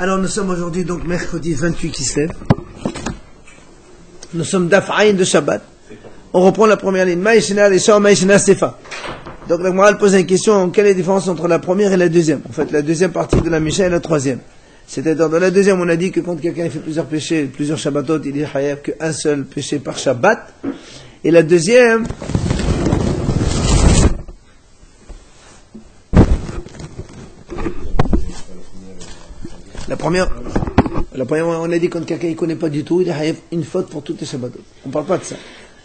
Alors nous sommes aujourd'hui donc mercredi 28 qui se lève. Nous sommes d'Af'aïn de Shabbat. On reprend la première ligne. Maïshina, Lesha, Maïshina, Sefa. Donc la Gemara pose une question, quelle est la différence entre la première et la deuxième? En fait, la deuxième partie de la Mishnah et la troisième. C'est-à-dire, dans la deuxième, on a dit que quand quelqu'un fait plusieurs péchés, plusieurs Shabbatot, il est chayav qu'un seul péché par Shabbat. Et la deuxième, la première, on a dit quand quelqu'un ne connaît pas du tout, il est chayav une faute pour toutes les Shabbatot. On ne parle pas de ça.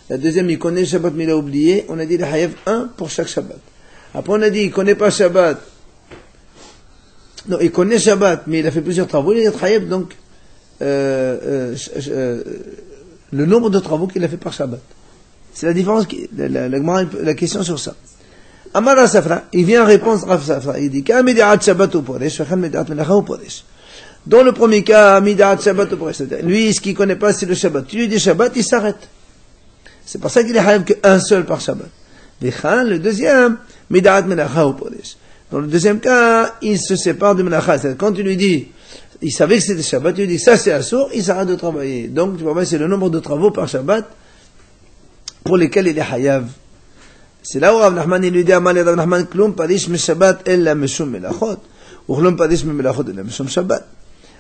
La deuxième, il connaît le Shabbat, mais il a oublié. On a dit il est chayav un pour chaque Shabbat. Après, on a dit il ne connaît pas Shabbat. Non, il connaît Shabbat, mais il a fait plusieurs travaux. Il est chayav donc le nombre de travaux qu'il a fait par Shabbat. C'est la différence, la question sur ça. Amara Safra, il vient répondre à Safra. Il dit Ka midat Shabbat ou Poresh, Vachan midat Melacha ou Poresh. Dans le premier cas, midat Shabbat ou Poresh. Lui, ce qu'il ne connaît pas, c'est le Shabbat. Tu lui dis Shabbat, il s'arrête. C'est pour ça qu'il est chayav qu'un seul par Shabbat. Vachan, le deuxième, midat Melacha ou Poresh. Dans le deuxième cas, il se sépare de Melacha. Quand tu lui dis, il savait que c'était Shabbat, tu lui dis ça c'est Assour, il s'arrête de travailler. Donc, tu vois, c'est le nombre de travaux par Shabbat pour lesquels il est hayav. C'est là où Rav Nachman il lui dit Amal Rav Nachman Klum Parish me Shabbat ella meshum melachot ou Klum Parish me melachot ella meshum Shabbat.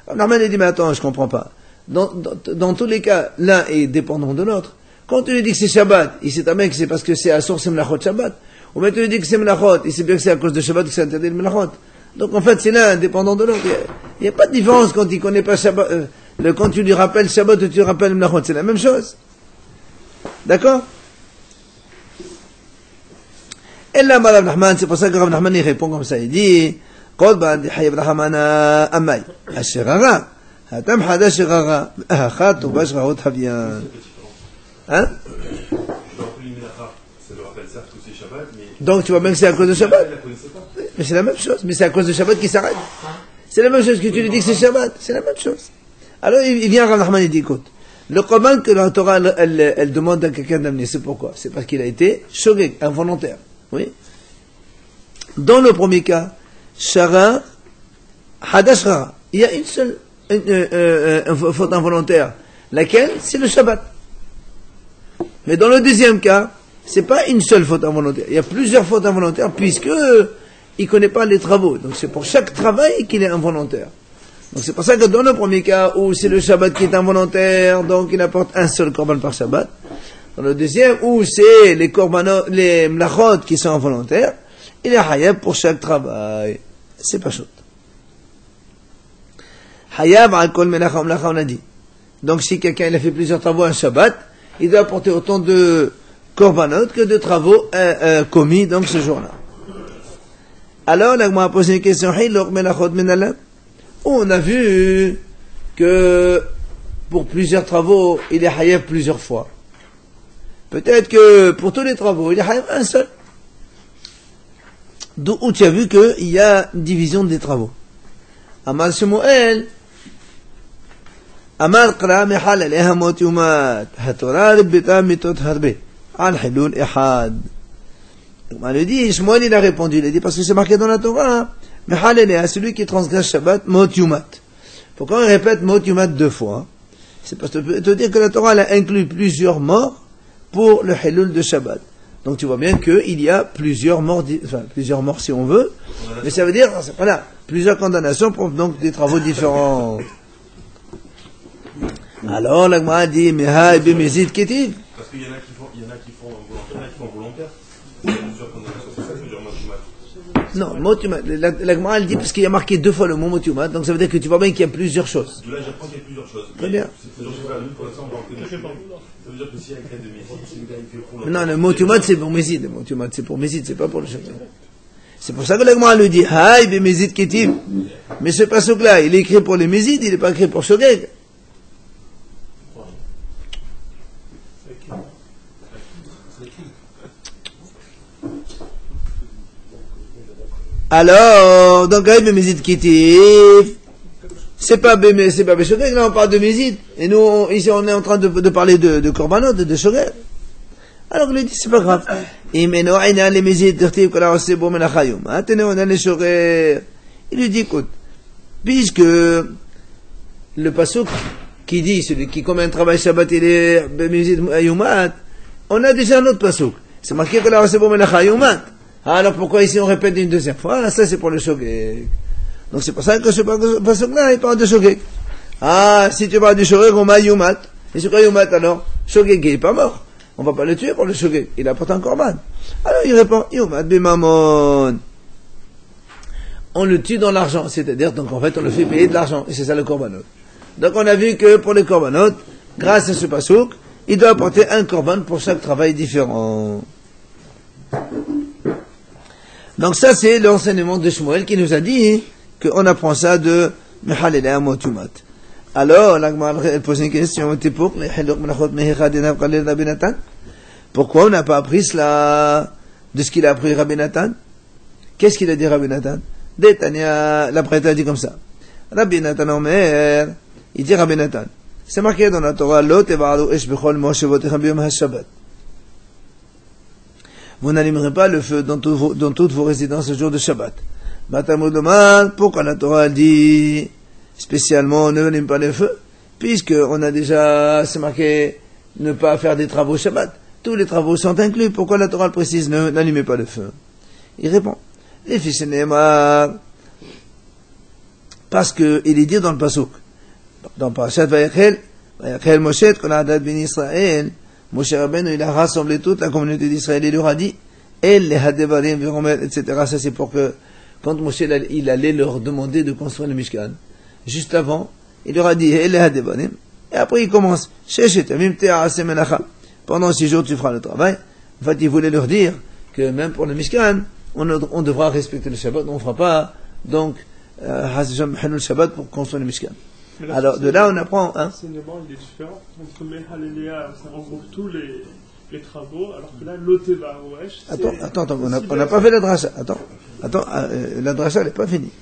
Rav Nachman il dit mais attends, je comprends pas. Dans tous les cas, l'un est dépendant de l'autre. Quand tu lui dis que c'est Shabbat, il sait très bien que c'est parce que c'est Assour, c'est melachot Shabbat. Ou bien tu lui dis que c'est melachot, il sait bien que c'est à cause de Shabbat que c'est interdit le melachot. Donc en fait c'est l'un dépendant de l'autre. Il n'y a pas de différence quand il connaît pas Shabbat. Quand tu lui rappelles Shabbat ou tu lui rappelles melachot, c'est la même chose. D'accord? Et là, Rav Nachman, c'est pour ça que Rav Nachman il répond comme ça. Il dit, Qod ba'ad hayav Rahmana amay, asherara, hatam hada sherara, achat ou bash raot havian. Hein? Donc tu vois bien que c'est à cause de Shabbat. Mais c'est la même chose. Mais c'est à cause de Shabbat qu'il s'arrête. C'est la même chose que tu lui dis que c'est Shabbat. C'est la même chose. Alors il vient Rav Nachman et dit, écoute, le Korban que la Torah elle demande à quelqu'un d'amener, c'est pourquoi? C'est parce qu'il a été shogeg, involontaire. Oui. Dans le premier cas, Shara, Hadashra, il y a une seule faute involontaire. Laquelle? C'est le Shabbat. Mais dans le deuxième cas, c'est pas une seule faute involontaire. Il y a plusieurs fautes involontaires puisque il connaît pas les travaux. Donc c'est pour chaque travail qu'il est involontaire. Donc c'est pour ça que dans le premier cas où c'est le Shabbat qui est involontaire, donc il apporte un seul korban par Shabbat. Dans le deuxième où c'est les korbanot, les mlachot qui sont involontaires, il est hayav pour chaque travail. C'est pas chaud. Hayav al kol melacha mlacha on a dit. Donc si quelqu'un il a fait plusieurs travaux un Shabbat, il doit apporter autant de korbanot que de travaux commis donc ce jour-là. Alors là, on a posé une question. On a vu que pour plusieurs travaux, il est hayav plusieurs fois. Peut-être que pour tous les travaux, il est hayav un seul. D'où tu as vu qu'il y a une division des travaux. Amar Shemuel, Amar Qra Mehal Aleha Mot Yumat, Hatorah Rebeta Mitot Harbe, Al Hilul Ehad. On le dit, Shemuel il a répondu, il a dit parce que c'est marqué dans la Torah, Mehal Aleha, celui qui transgresse Shabbat, Mot Yumat. Pourquoi on répète Mot Yumat deux fois? C'est parce que tu peux te dire que la Torah elle a inclus plusieurs morts pour le Hilul de Shabbat. Donc tu vois bien qu'il y a plusieurs morts, enfin plusieurs morts si on veut, mais ça veut dire, voilà, plusieurs condamnations pour donc des travaux différents. Alors la Gemara dit, mais ha ebe mezid ketiv. Parce qu'il y en a qui font volontaire, il y en a qui font volontaire. Il y a plusieurs condamnations, c'est ça, plusieurs motumat. Non, motumat. La Gemara elle dit parce qu'il y a marqué deux fois le mot motumat, donc ça veut dire que tu vois bien qu'il y a plusieurs choses. Là j'apprends qu'il y a plusieurs choses. Très bien. Ça veut dire que s'il y a un cas de mézid, c'est le gars qui fait pour Non, le motumat c'est pour mézid. Le motumat c'est pour mézid, c'est pas pour le Shabbat. C'est pour ça que la Gemara le dit, haï be mezid ketiv. Mais ce passage là, il est écrit pour les mézid, il n'est pas écrit pour shogeg. Alors, donc, haï be mezid ketiv. C'est pas Shogeg, là on parle de Mézid. Et nous, ici on est en train de parler de Korbanot, de Shogeg. Alors il dit, c'est pas grave. Il lui dit, écoute, puisque le pasuk qui dit, celui qui comme un travail Shabbat, il est Bemizid Ayumat, on a déjà un autre pasuk. C'est marqué que la Rasebo Melacha Ayumat. Alors pourquoi ici on répète une deuxième fois? Ah, ça c'est pour le shogeg. Donc c'est pour ça que ce pasuk-là, il parle de shogeg. Ah, si tu parles du shogeg, on m'a Ayumat. Et sur Ayumat alors, shogeg il est pas mort. On va pas le tuer pour le shogeg. Il apporte un korban. Alors il répond, Ayumat bimamon. On le tue dans l'argent, c'est-à-dire, donc en fait, on le fait payer de l'argent, et c'est ça le korbanot. Donc on a vu que pour les korbanot, grâce à ce pasouk, il doit apporter un korban pour chaque travail différent. Donc ça, c'est l'enseignement de Shmuel qui nous a dit qu'on apprend ça de Mehalele Amotumat. Alors, la Gemara elle pose une question, pourquoi on n'a pas appris cela de ce qu'il a appris Rabbi Nathan? Qu'est-ce qu'il a dit Rabbi Nathan? Détania, la prêtre a dit comme ça. Rabbi Nathan Omer, il dit Rabbi Nathan. C'est marqué dans la Torah, Lo tevaru esh bechol moshevotechem biyom ha-Shabbat. Vous n'allumerez pas le feu dans toutes vos résidences le jour de Shabbat. Matamud Lomar, pourquoi la Torah dit spécialement ne n'allume pas le feu? Puisque on a déjà, c'est marqué, ne pas faire des travaux Shabbat. Tous les travaux sont inclus. Pourquoi la Torah précise ne n'allumez pas le feu? Il répond. Les fils Neymar, parce que il est dit dans le pasuk, dans Parashat Vayekhel Moshe qu'on a adat ben Israël, Moshe Rabbeinu il a rassemblé toute la communauté d'Israël, il leur a dit, El les hadevarim v'romer, etc. Ça c'est pour que quand Moshe il allait leur demander de construire le Mishkan, juste avant, il leur a dit El les hadevarim, et après il commence, pendant 6 jours tu feras le travail. En fait il voulait leur dire que même pour le Mishkan, on devra respecter le Shabbat, on ne fera pas, donc, le Shabbat pour construire le Mishkan. Alors, de là, on apprend, hein. L'enseignement, il est différent. Entre Mehaléléa, ça regroupe tous les travaux, alors que là, Loteva Ouesh, c'est... Attends, on n'a pas fait la dracha. Attends, la dracha, elle n'est pas finie.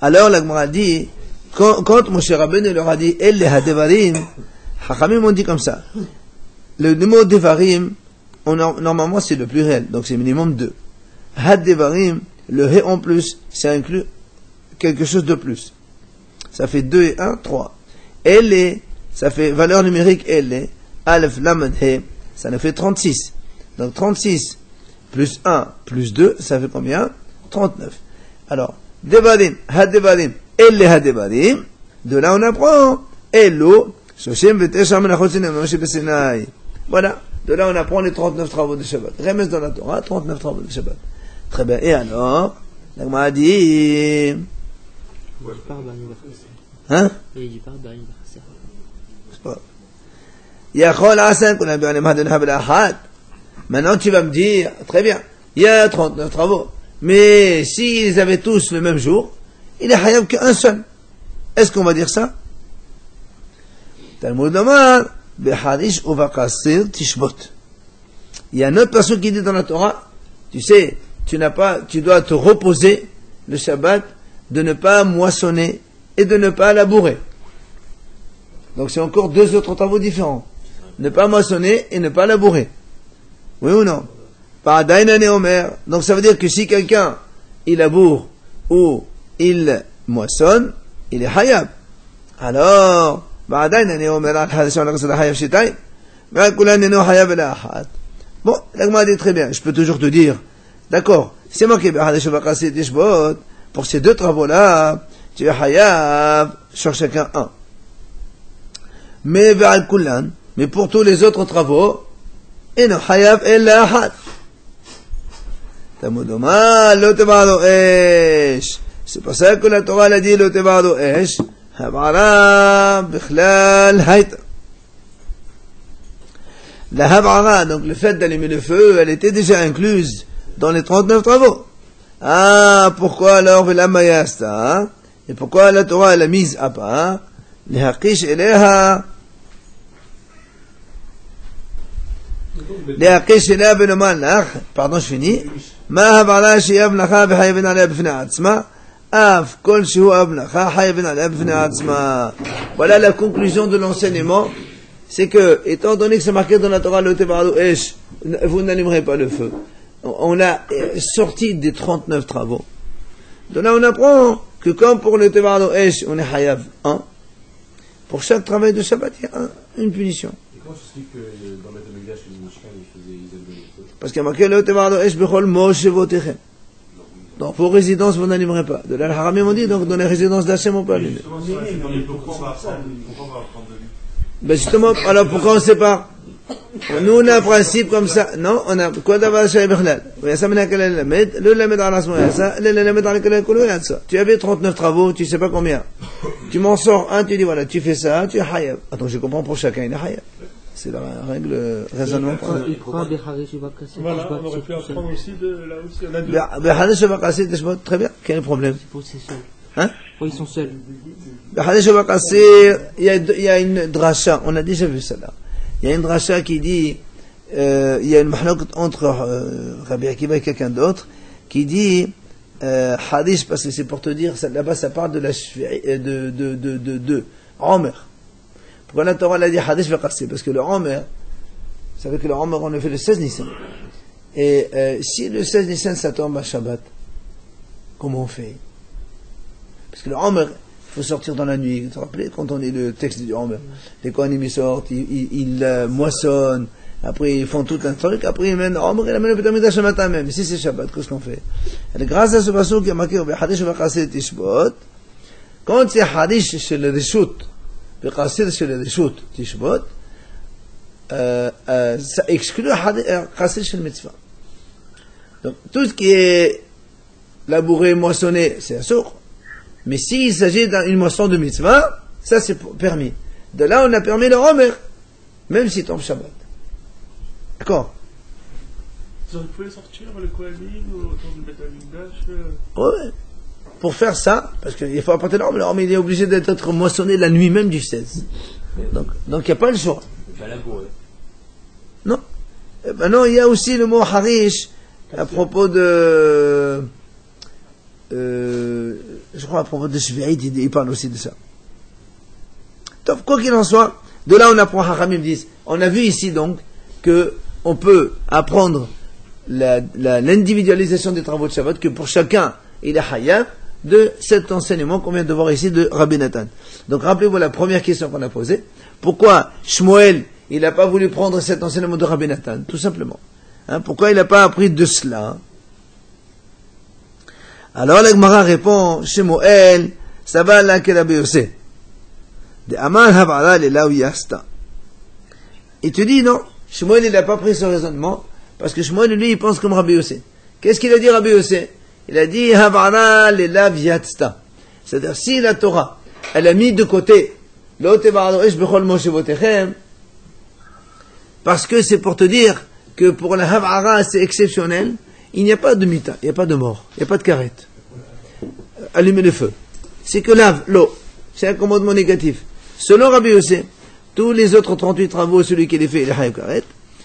Alors, la Gemara dit, quand Moshe Rabbeinu leur a dit, El les hadevarim, Chachamim ont dit comme ça. Le mot devarim, normalement, c'est le pluriel, donc c'est minimum 2. Had devarim, le he en plus, ça inclut quelque chose de plus. Ça fait 2 et 1, 3. Elle, ça fait valeur numérique, elle, Aleph, Lamed, he, ça nous fait 36. Donc 36 plus 1 plus 2, ça fait combien? 39. Alors, devarim, had devarim, elle, had devarim, de là on apprend, Elo, Shoshem, Vetesham, Menachotzinem, Moshe Besenai. Voilà. De là, on apprend les 39 travaux de Shabbat. Remes dans la Torah, 39 travaux de Shabbat. Très bien. Et alors, la Gemara a dit... Hein? Il parle d'anniversaire. C'est pas... Yachol Hasan, qu'on a bien les Ahad. Maintenant, tu vas me dire, très bien, il y a 39 travaux. Mais s'ils avaient tous le même jour, il est hayab qu'un seul. Est-ce qu'on va dire ça? Talmud Omar. Il y a une autre personne qui dit dans la Torah, tu sais, tu dois te reposer le Shabbat, de ne pas moissonner et de ne pas labourer. Donc c'est encore 2 autres travaux différents. Ne pas moissonner et ne pas labourer. Oui ou non? Donc ça veut dire que si quelqu'un, il laboure ou il moissonne, il est hayab. Alors, bon, la Gemara dit très bien, je peux toujours te dire, d'accord, c'est moi qui pour ces 2 travaux-là, tu es hayab sur chacun 1. Mais pour tous les autres travaux, et non hayab ella ahad. C'est pour ça que la Torah a dit lo tevado esh. Habara, Bichlal, Haïta. La Habara, donc le fait d'allumer le feu, elle était déjà incluse dans les 39 travaux. Ah, pourquoi alors Velamayasta? Et pourquoi la Torah elle a mise à part? Les Hakish Eleha. Les Hakish Eleha Benomalach. Pardon, je finis. Ma Habara, Shiyav Lacha, Bihayvin Alea Bifna Atzma. Voilà la conclusion de l'enseignement, c'est que, étant donné que c'est marqué dans la Torah, vous n'allumerez pas le feu. On a sorti des 39 travaux. De là, on apprend que comme pour le Tevado Esh, on est Hayav 1, pour chaque travail de Shabbat, il y a une punition. Et comment tu expliques que dans le Betamigdash, les Mishkan, ils élevaient les feux? Parce qu'il y a marqué le Tevado Esh Bechol Moshevotechem. Donc, vos résidences, vous n'allumerez pas. De là, le Haramim ont dit, donc, dans les résidences d'Hachem, on peut allumer. Justement, si on fait dans les feux, pourquoi on va prendre de lui? Ben, justement, alors, pourquoi on sépare? Nous, on a un principe comme ça. Non, on a, quoi d'abord, Shaï Bechlal? Le Lamed à l'Asmoya, ça, le Lamed à l'Asmoya, ça. Tu avais 39 travaux, tu sais pas combien. Tu m'en sors un, tu dis, voilà, tu fais ça, tu es Hayav. Attends, je comprends pour chacun, il est Hayav. C'est la règle, raisonnement. Voilà, on aurait pu apprendre aussi de là aussi. On a deux. Behadeh Shabakasé, très bien. Quel est le problème? Pour ces seuls. Hein? Ils sont seuls. Behadeh Shabakasé, il y a une dracha, on a déjà vu ça là. Il y a une dracha qui dit, il y a une mahlok entre Rabbi Akiva et quelqu'un d'autre, qui dit, hadith, parce que c'est pour te dire, là-bas ça parle de la de Omer. Pourquoi la Torah l'a dit hadith v'qasé? Parce que le Omer, vous savez que le Omer on le fait le 16 Nissan. Et si le 16 Nissan ça tombe à Shabbat, comment on fait? Parce que le Omer, il faut sortir dans la nuit. Vous vous rappelez quand on lit le texte du Omer? Les Kohanim ils sortent, ils moissonnent, après ils font tout un truc, après ils mènent Omer, ils amènent le Betamigdash ce matin même. Si c'est Shabbat, qu'est-ce qu'on fait? Et grâce à ce passage qui a marqué hadith v'qasé tishbot, quand c'est hadith chez le Rishut, v'qasé chez le Rishut tishbot, ça exclut qasé chez le mitzvah. Donc tout ce qui est labouré, moissonné, c'est assour. Mais s'il s'agit d'une moisson de mitzvah, ça c'est permis. De là, on a permis le Omer, même s'il tombe Shabbat. D'accord? Vous pouvez sortir le Kohanim autour du Betamigdash. Ouais. Pour faire ça, parce qu'il faut apporter le Omer, il est obligé d'être moissonné la nuit même du 16. Donc il n'y a pas le choix. Non. Ben non, il y a aussi le mot harish à propos de. Je crois à propos de Shvi'id, il parle aussi de ça. Donc, quoi qu'il en soit, de là on apprend, Haramim disent, on a vu ici donc que on peut apprendre l'individualisation des travaux de Shabbat, que pour chacun il est Hayav, de cet enseignement qu'on vient de voir ici de Rabbi Nathan. Donc rappelez-vous la première question qu'on a posée. Pourquoi Shmuel, il n'a pas voulu prendre cet enseignement de Rabbi Nathan? Tout simplement. Hein, pourquoi il n'a pas appris de cela? Alors la Gemara répond, Shmuel, ça va là que Rabbi Yosef. De Amal Havara Lela Yasta. Il te dit non, Shmuel il n'a pas pris ce raisonnement, parce que Shmuel lui il pense comme Rabbi Yosef. Qu'est-ce qu'il a dit Rabbi Yosef? Il a dit Havara Lela Yasta. C'est-à-dire si la Torah, elle a mis de côté parce que c'est pour te dire que pour la Havara c'est exceptionnel. Il n'y a pas de mita, il n'y a pas de mort, il n'y a pas de carrette. Allumer le feu. C'est que lave, l'eau. C'est un commandement négatif. Selon Rabbi Yosef, tous les autres 38 travaux, celui qui les fait, il est Hayav Karet.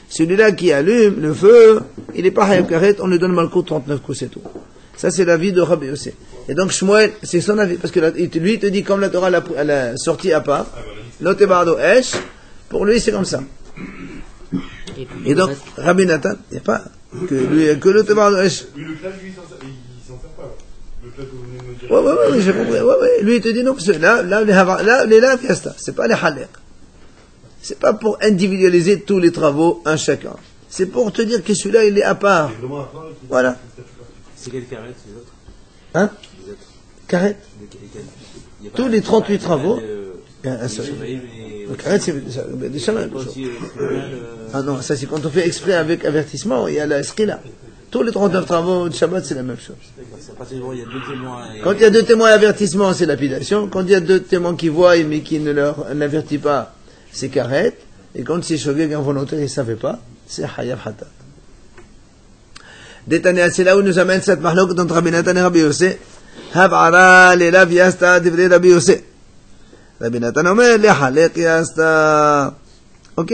Celui-là qui allume le feu, il n'est pas Hayav Karet, on lui donne malko 39 coups, c'est tout. Ça, c'est l'avis de Rabbi Yosef. Et donc, Shmuel, c'est son avis, parce que lui, il te dit, comme la Torah l'a sorti à part, l'Otebardo Esh, pour lui, c'est comme ça. Et donc, Rabbi Nathan, il n'y a pas que le Tebar de Esh. Oui, le clash, lui, il s'en sert pas. Le clash que vous venez de me dire. Ouais, j'ai compris. Ouais. Lui, il te dit non, parce que là, les laves, fiesta. C'est pas les halek. C'est pas pour individualiser tous les travaux, un chacun. C'est pour te dire que celui-là, il est à part. Voilà. C'est quel carré, les autres? Hein? Carré. Tous les 38 travaux. Il y a un seul. Le carré, c'est déjà la même chose. Ah non, ça c'est quand on fait exprès avec avertissement, il y a la là. Tous les 39 travaux de Shabbat, c'est la même chose. Quand il y a 2 témoins avertissement, c'est lapidation. Quand il y a 2 témoins qui voient mais qui ne leur n'avertit pas, c'est karet. Et quand c'est shogeg involontaire, ils ne savaient pas, c'est hayav hatat. Détané, c'est là où nous amène cette mahlok entre Rabbi Nathan et Rabbi Yosef. Havara lelav yasta divrei Rabbi Yosef. Rabbi Nathan omer lehalek yasta. Ok.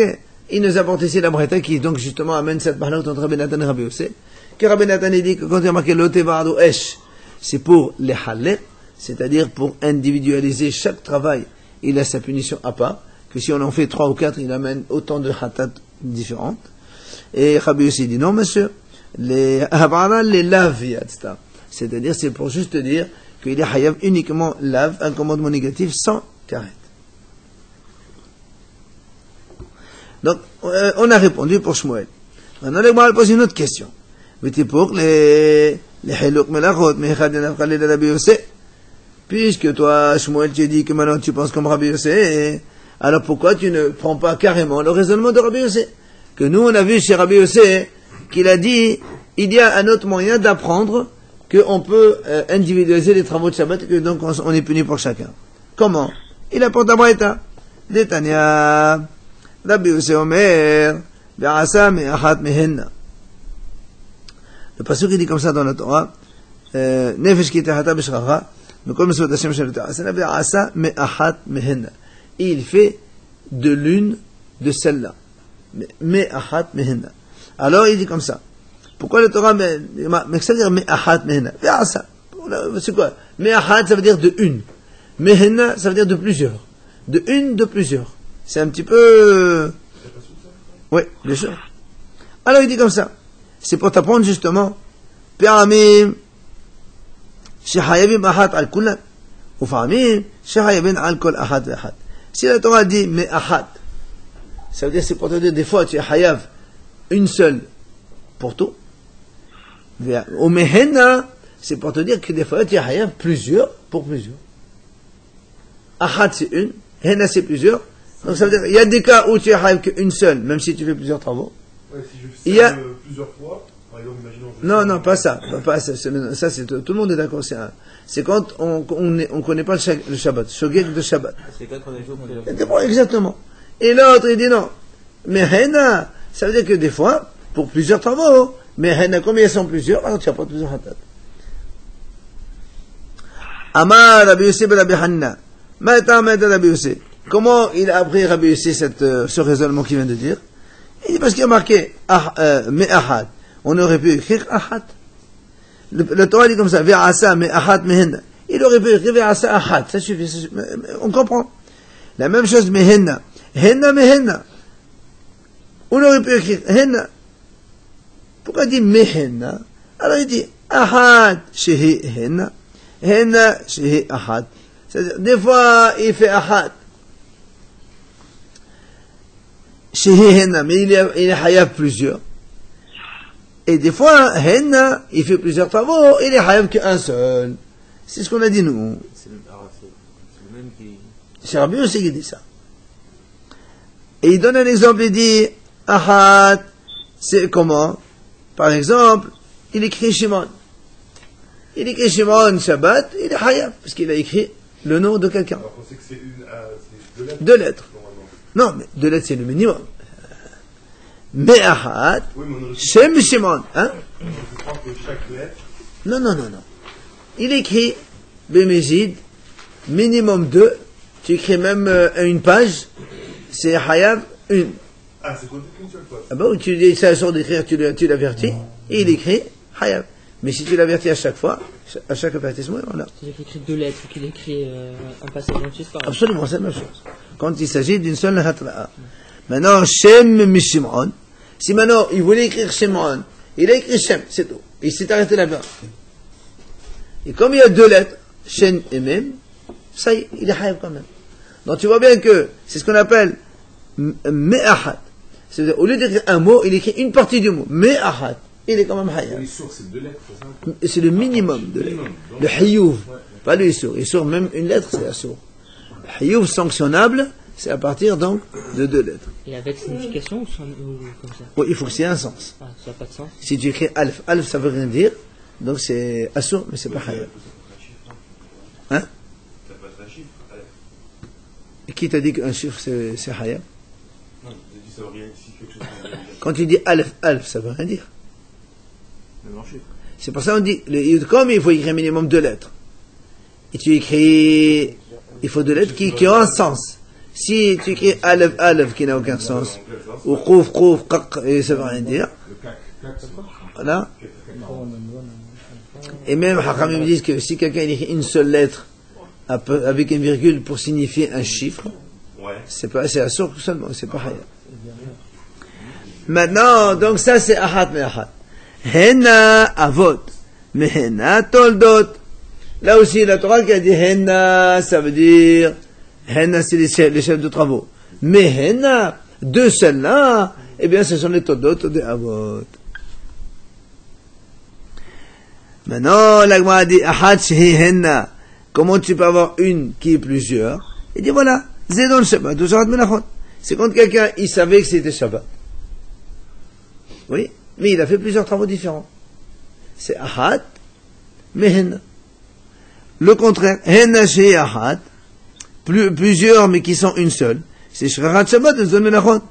Il nous apporte ici la braïta qui donc justement amène cette mahlok entre Rabbi Nathan et Rabbi Yosef. Que Rabbi Nathan dit que quand il y a marqué l'otevardo esh, c'est pour les halek, c'est-à-dire pour individualiser chaque travail. Il a sa punition à part. Que si on en fait 3 ou 4, il amène autant de hatat différentes. Et Rabbi Yosef dit non, monsieur, les havara les lav yadsta. C'est-à-dire, c'est pour juste dire qu'il est hayav uniquement lave, un commandement négatif sans karet. Donc, on a répondu pour Shmuel. Maintenant, le Gemara pose une autre question. Pour les Hiluk Melachot, puisque toi, Shmuel, tu dis que maintenant tu penses comme Rabbi Yossé, alors pourquoi tu ne prends pas carrément le raisonnement de Rabbi Yossé? Que nous, on a vu chez Rabbi Yossé qu'il a dit, il y a un autre moyen d'apprendre qu'on peut individualiser les travaux de Shabbat, et que donc on est puni pour chacun. Comment? Il apporte la Braïta. Détania, Rabbi Yossé Omer, Ve'asa me'achat mehenna. Le passage qui dit comme ça dans la Torah, Nefesh ki tehata b'shracha, Mekol mesot Hashem shel Torah, Ve'asa me'achat mehenna. Il fait de l'une de celles-là. Me'achat mehenna. Alors il dit comme ça. Pourquoi le Torah, mais ça veut dire me'achat mehenna? Ve'asa. C'est quoi? Me'achat, ça veut dire de une. Mehenna, ça veut dire de plusieurs. De une, de plusieurs. C'est un petit peu... Oui, bien sûr. Alors il dit comme ça. C'est pour t'apprendre justement. Pi'amim, shehayavim achat al kulan. Ou fa'amim, shehayavim al kol achat ve'achat. Si la Torah dit me'achat, ça veut dire c'est pour te dire des fois tu es hayav une seule pour tout. Ou mehenna, c'est pour te dire que des fois tu es hayav plusieurs pour plusieurs. Achat c'est une, henna c'est plusieurs. Donc ça veut dire, il y a des cas où tu es hayav qu'une seule, même si tu fais plusieurs travaux. Ouais, si je fais plusieurs fois, par exemple, imaginons... Non, pas ça. Ça, c'est tout le monde est d'accord. C'est quand on connaît pas le Shabbat. Shogeg de Shabbat. C'est quand on est jour. Exactement. Et l'autre, il dit non. Mais henna, ça veut dire que des fois, pour plusieurs travaux, mais henna, comme ils sont plusieurs, alors tu apportes plusieurs hatat. Amar Rabbi Yossé ben Rabbi Hanna. Rabbi Yossé. Comment il a appris Rabbi Yossé ce raisonnement qu'il vient de dire? Il dit parce qu'il y a marqué me'achat. On aurait pu écrire achat. Le Torah dit comme ça, ve'asa me'achat mehenna. Il aurait pu écrire ve'asa achat. Ça suffit. On comprend. La même chose mehenna. Henna mehenna. On aurait pu écrire henna. Pourquoi il dit mehenna? Alors il dit achat shehi henna. Henna shehi achat. C'est-à-dire, des fois, il fait achat. Shehi henna, mais il est hayav plusieurs. Et des fois, henna, il fait plusieurs travaux, il est hayav qu'un seul. C'est ce qu'on a dit nous. C'est le même qui... C'est Rabbi aussi qui dit ça. Et il donne un exemple, il dit, achat, c'est comment? Par exemple, il écrit Shimon. Il écrit Shimon Shabbat, il est hayav, parce qu'il a écrit le nom de quelqu'un. Alors on sait que c'est deux lettres. Non, mais deux lettres, c'est le minimum. Me'achat, Shem Shimon. Hein? Je crois que chaque lettre... Non. Il écrit Bemezid, minimum 2. Tu écris même une page, c'est hayav une. Ah, c'est compté qu'une seule fois. Ah bon, tu dis ça sort d'écrire, tu l'avertis, et il écrit hayav. Mais si tu l'avertis à chaque fois, à chaque avertissement, voilà. C'est-à-dire qu'il écrit deux lettres, qu'il écrit un passage entier, c'est pareil. Absolument, c'est la même chose. Quand il s'agit d'une seule hatra'a. Maintenant, Shem Mishimon. Si maintenant, il voulait écrire Shimon, il a écrit Shem, c'est tout. Il s'est arrêté là-bas. Et comme il y a deux lettres, Shen et Mem, ça y est, il est hayav quand même. Donc tu vois bien que c'est ce qu'on appelle Me'achat. C'est-à-dire, au lieu d'écrire un mot, il écrit une partie du mot. Me'achat. Il est quand même hayav. C'est deux lettres, c'est ça? C'est le minimum de lettres. Le hayouv. Pas le issour. Issour, même une lettre, c'est assour. Le hayouv sanctionnable, c'est à partir donc de deux lettres. Et avec signification ou comme ça? Oui, il faut que c'est un sens. Ah, ça n'a pas de sens. Si tu écris alf, alf ça veut rien dire, donc c'est assour, mais c'est pas hayav. Hein? T'as pas de chiffre? Et qui t'a dit qu'un chiffre c'est hayav? Non, j'ai dit ça veut rien si quelque chose veut rien dire. Quand tu dis alf, alf, ça veut rien dire. Même en chiffre. C'est pour ça qu'on dit, le yudkom, il faut écrire minimum deux lettres. Et tu écris, il faut deux lettres qui ont un sens. Si tu écris alef, alef, qui n'a aucun sens, ou khouf, khouf, qaq, et ça veut rien dire. Voilà. Et même, Hakam me disent que si quelqu'un écrit une seule lettre, avec une virgule pour signifier un chiffre, c'est assour seulement, c'est pas hayab. Maintenant, donc ça c'est ahat me ahat. Henna avot, mais henna toldot. Là aussi, la Torah qui a dit henna, ça veut dire, henna c'est les chefs de travaux. Mais henna, de celles-là, eh bien, ce sont les todot des avot. Maintenant, la Gemara dit, ahad shehi henna. Comment tu peux avoir une qui est plusieurs? Il dit voilà, c'est dans le Shabbat, ou Shabbat Menachot. C'est quand quelqu'un, il savait que c'était Shabbat. Oui, mais il a fait plusieurs travaux différents. C'est ahad, mais henna. Le contraire, henna shehi ahad, plusieurs mais qui sont une seule. C'est Shrarat Shabbat, ou Shabbat Menachot.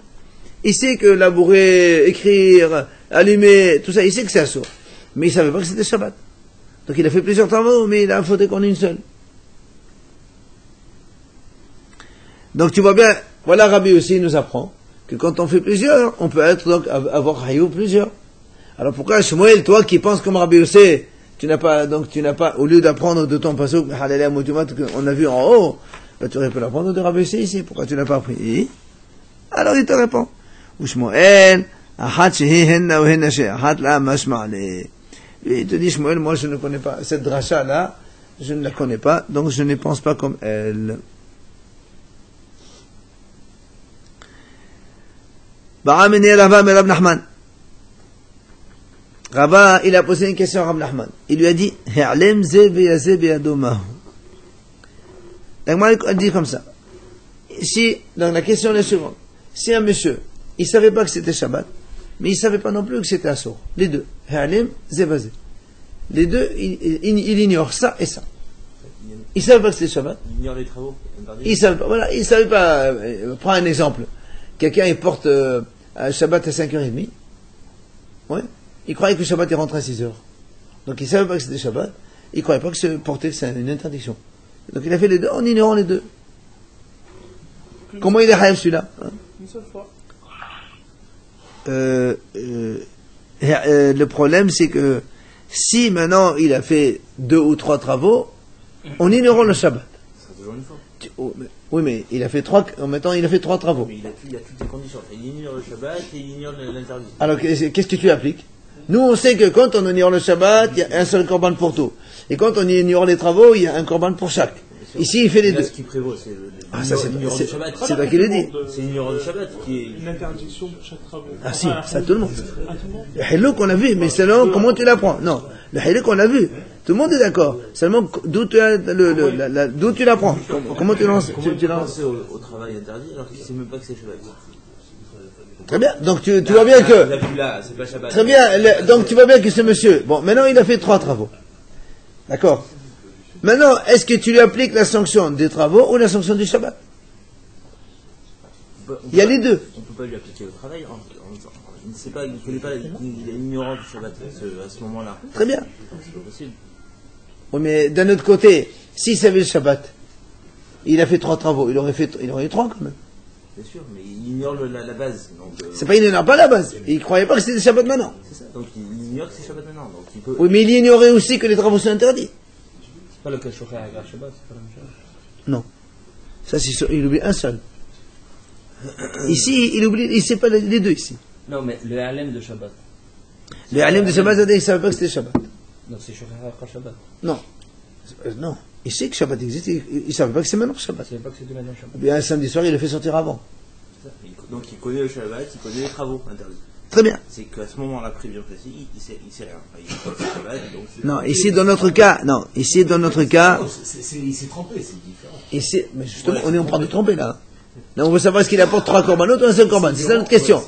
Il sait que labourer, écrire, allumer, tout ça, il sait que c'est assourd. Mais il savait pas que c'était Shabbat. Donc il a fait plusieurs travaux, mais il a faute qu'on ait une seule. Donc tu vois bien, voilà Rabbi aussi nous apprend que quand on fait plusieurs, on peut être donc avoir Hayou plusieurs. Alors pourquoi Shmuel, toi qui penses comme Rabbi aussi, tu n'as pas, au lieu d'apprendre de ton pasuk, Halalea Motumat, qu'on a vu en haut, bah, tu aurais pu l'apprendre de Rabbi aussi ici. Pourquoi tu n'as pas appris? Alors il te répond. Ou Shmuel, Ahad shehi henna ou henna shehi ahad la mashma'ale. Il te dit, Shmuel, moi je ne connais pas cette dracha là, je ne la connais pas, donc je ne pense pas comme elle. Ba'amini Rava mais Rav Nachman. Rava, il a posé une question à Rav Nachman. Il lui a dit, He'alem ze beyaze beyadomahu. Donc, il dit comme ça. Si, donc la question est la suivante. Si un monsieur, il savait pas que c'était Shabbat, mais il savait pas non plus que c'était Assour. Les deux. He'alem ze beyaze. Les deux, il ignore ça et ça. Il savait pas que c'était Shabbat. Il ignore les travaux. Il savait pas, voilà, il savait pas, prends un exemple. Quelqu'un, il porte, Shabbat à 5h30. Ouais. Il croyait que le Shabbat est rentré à 6h. Donc il savait pas que c'était Shabbat. Il croyait pas que se porter, c'est une interdiction. Donc il a fait les deux en ignorant les deux. Comment il est haïf celui-là? Une seule fois. Le problème, c'est que si maintenant il a fait 2 ou 3 travaux, en ignorant le Shabbat. C'est toujours une fois. Oui, mais il a fait 3, maintenant il a fait 3 travaux. Mais il a toutes les conditions. Il ignore le Shabbat et il ignore l'interdit. Alors qu'est-ce que tu appliques? Nous, on sait que quand on ignore le Shabbat, il y a un seul korban pour tout. Et quand on ignore les travaux, il y a un korban pour chaque. Ici, il fait les deux. Ce qui prévaut, c'est l'ignorant du Shabbat. C'est toi qui le dis. C'est l'ignorant du Shabbat qui est... Une interdiction pour chaque travail. Ah si, ça tout le monde. À tout le monde. Le halou qu'on a vu, mais seulement comment tu l'apprends? Non, le halou qu'on a vu. Tout le monde est d'accord. Seulement d'où tu l'apprends? Comment tu lances? Comment tu lances au travail interdit alors qu'il ne sait même pas que c'est Shabbat? Très bien. Donc tu vois bien que... Là, c'est pas Shabbat. Très bien. Donc tu vois bien que ce monsieur... Bon, maintenant il a fait 3 travaux. D'accord. Maintenant, est-ce que tu lui appliques la sanction des travaux ou la sanction du Shabbat? Il y a les deux. On ne peut pas lui appliquer au travail. Il ne sait pas, il ne connaît pas, il est ignorant du Shabbat à ce moment-là. Très bien. C'est pas possible. Oui, mais d'un autre côté, s'il savait le Shabbat, il a fait 3 travaux, il aurait eu 3 quand même. Bien sûr, mais il ignore la base. C'est pas, il n'ignore pas la base. Il croyait pas que c'était le Shabbat maintenant. C'est ça. Donc il ignore que c'est Shabbat maintenant. Donc il peut... Oui, mais il ignorait aussi que les travaux sont interdits. C'est pas le cas Shocher à Shabbat, c'est pas la même chose. Non. Ça, il oublie un seul. Ici, il sait pas les deux ici. Non, mais le Halem de Shabbat. Les alim de Shabbat, il savait pas que c'était Shabbat. Donc c'est Shocher à Shabbat. Non. Non. Il sait que Shabbat existe, il savait pas que c'est maintenant Shabbat. Je savais pas que c'était maintenant Shabbat. Bien, un samedi soir, il le fait sortir avant. Donc il connaît le Shabbat, il connaît les travaux interdits. Très bien. C'est qu'à ce moment-là, prévu précis, il sait rien. Enfin, il connaît le Shabbat, donc Non, ici dans notre cas, il s'est trompé, c'est différent. Mais justement, on est en train de tromper là. Là, on veut savoir est-ce qu'il apporte 3 corbanotes ou un seul corban. C'est ça notre question.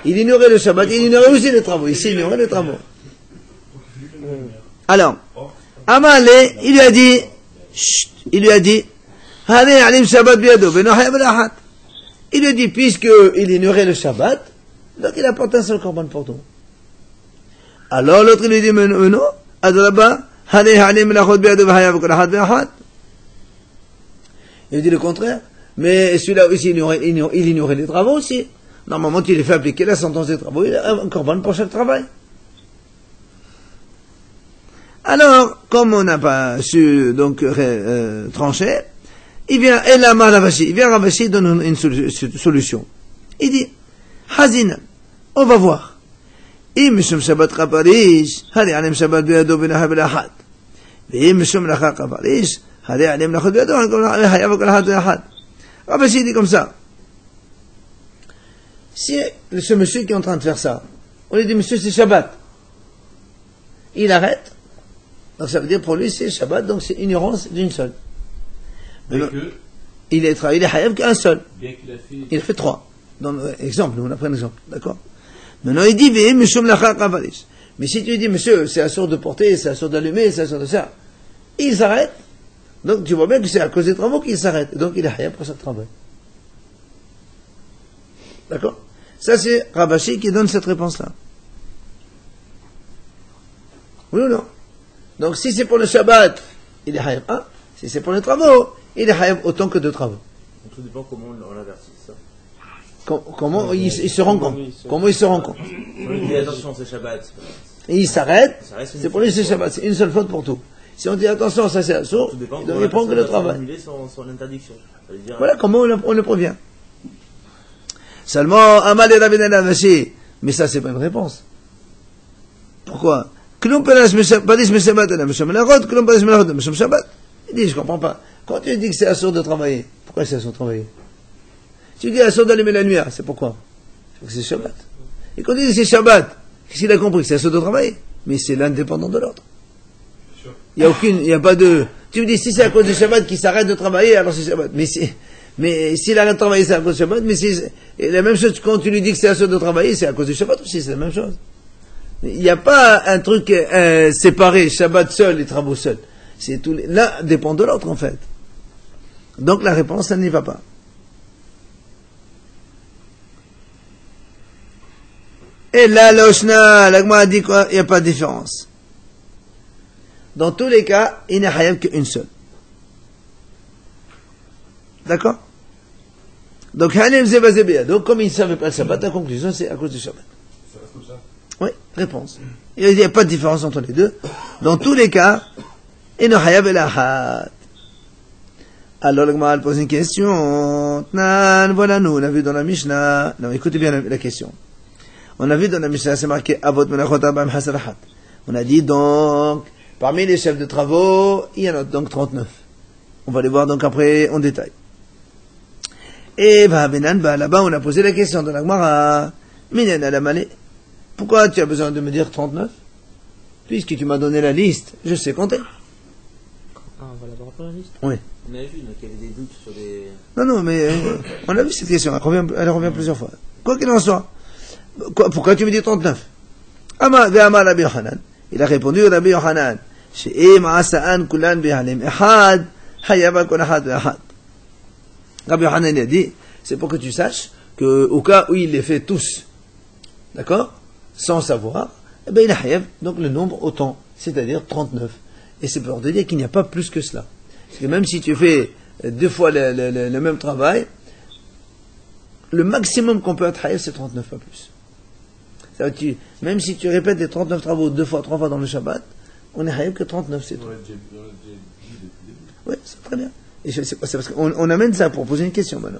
Il ignorait le Shabbat, il ignorait aussi les travaux. Ici, il ignorait les travaux. Alors, Amalé, il lui a dit, il lui a dit, puisqu'il ignorait le Shabbat, donc il apporte un seul corban pour tout. Alors l'autre lui dit, mais non, il dit le contraire, mais celui-là aussi, il ignorait les travaux aussi. Normalement, il fait appliquer la sentence des travaux, il a un corban pour chaque travail. Alors, comme on n'a pas su donc trancher, il vient Ravashi donne une solution. Il dit, Hazina, on va voir. ואם משום מלאכה קבל איש, הרי עליהם מלאכות בידו, חייב כל אחד ואחד. Rabbi Shidi dit comme ça. Si ce monsieur qui est en train de faire ça, on lui dit, monsieur, c'est Shabbat. Il arrête. Donc ça veut dire pour lui, c'est Shabbat, donc c'est ignorance d'une seule. Il est Hayav qu'un seul. Il a fait 3. Dans l'exemple, on a pris un exemple. D'accord? Maintenant, il dit, mais si tu lui dis, monsieur, c'est assuré de porter, c'est assuré d'allumer, c'est assuré de ça, il s'arrête. Donc tu vois bien que c'est à cause des travaux qu'il s'arrête. Donc il est Hayav pour ce travail. D'accord? Ça c'est Rabashi qui donne cette réponse-là. Oui ou non? Donc si c'est pour le Shabbat, il est Hayav 1. Si c'est pour les travaux, il est Hayav autant que de travaux. Tout dépend comment on l'avertit, ça. Comment il se rend compte? Comment il se rend compte? On lui dit attention, c'est Shabbat. Et il s'arrête, c'est pour lui c'est Shabbat, c'est une seule faute pour tout. Si on dit attention, ça c'est assourd, il prend que le travail. Son interdiction. Voilà comment on le prévient. Seulement, Amal et Rabbi Navashi, mais ça c'est pas une réponse. Pourquoi? Il dit, je comprends pas. Quand tu dis que c'est assourd de travailler, pourquoi c'est assourd de travailler? Tu dis assourd d'allumer la lumière, c'est pourquoi? Parce que c'est Shabbat. Et quand tu dis que c'est Shabbat, qu'est-ce qu'il a compris? Que c'est assourd de travailler? Mais c'est l'indépendant de l'autre. Il y a pas de, tu me dis, si c'est à cause du Shabbat qu'il s'arrête de travailler, alors c'est Shabbat. Mais s'il arrête de travailler, c'est à cause du Shabbat, mais et la même chose, quand tu lui dis que c'est assourd de travailler, c'est à cause du Shabbat aussi, c'est la même chose. Il n'y a pas un truc, séparé, Shabbat seul et travaux seuls. C'est tout, l'un dépend de l'autre, en fait. Donc la réponse, ça n'y va pas. Et là, l'Oshna, l'Agma a dit quoi? Il n'y a pas de différence. Dans tous les cas, il n'y a Hayav qu'une seule. D'accord? Donc, comme il ne savait pas le Shabbat, la conclusion, c'est à cause du Shabbat. Ça reste comme ça? Oui, réponse. Il n'y a pas de différence entre les deux. Dans tous les cas, il n'y a Hayav et la Had. Alors, l'Agma pose une question. Voilà, nous, on a vu dans la Mishnah. Non, écoutez bien la question. On a vu dans la Mishnah, c'est marqué Avot Menachot Arba'im Hasarahat. On a dit donc, parmi les chefs de travaux, il y en a donc 39. On va les voir donc après en détail. Et là-bas, on a posé la question de la Gemara. Pourquoi tu as besoin de me dire 39? Puisque tu m'as donné la liste, je sais compter. Ah, on va la voir pour la liste? Oui. On a vu qu'il y avait des doutes sur des... Non, mais on a vu cette question, elle revient plusieurs fois. Quoi qu'il en soit, pourquoi tu me dis 39? Rabbi Yochanan. Il a répondu Rabbi Yochanan. Rabbi Yochanan a dit, c'est pour que tu saches que au cas où il les fait tous, d'accord, sans savoir, eh bien il a hayav, donc le nombre autant, c'est-à-dire 39. Et c'est pour te dire qu'il n'y a pas plus que cela. Parce que même si tu fais 2 fois le même travail, le maximum qu'on peut être hayav, c'est 39, pas plus. Ça veut dire, même si tu répètes les 39 travaux 2 fois, 3 fois dans le Shabbat, on est hayav que 39, c'est tout. Oui, c'est très bien. Et c'est parce qu'on amène ça pour poser une question maintenant.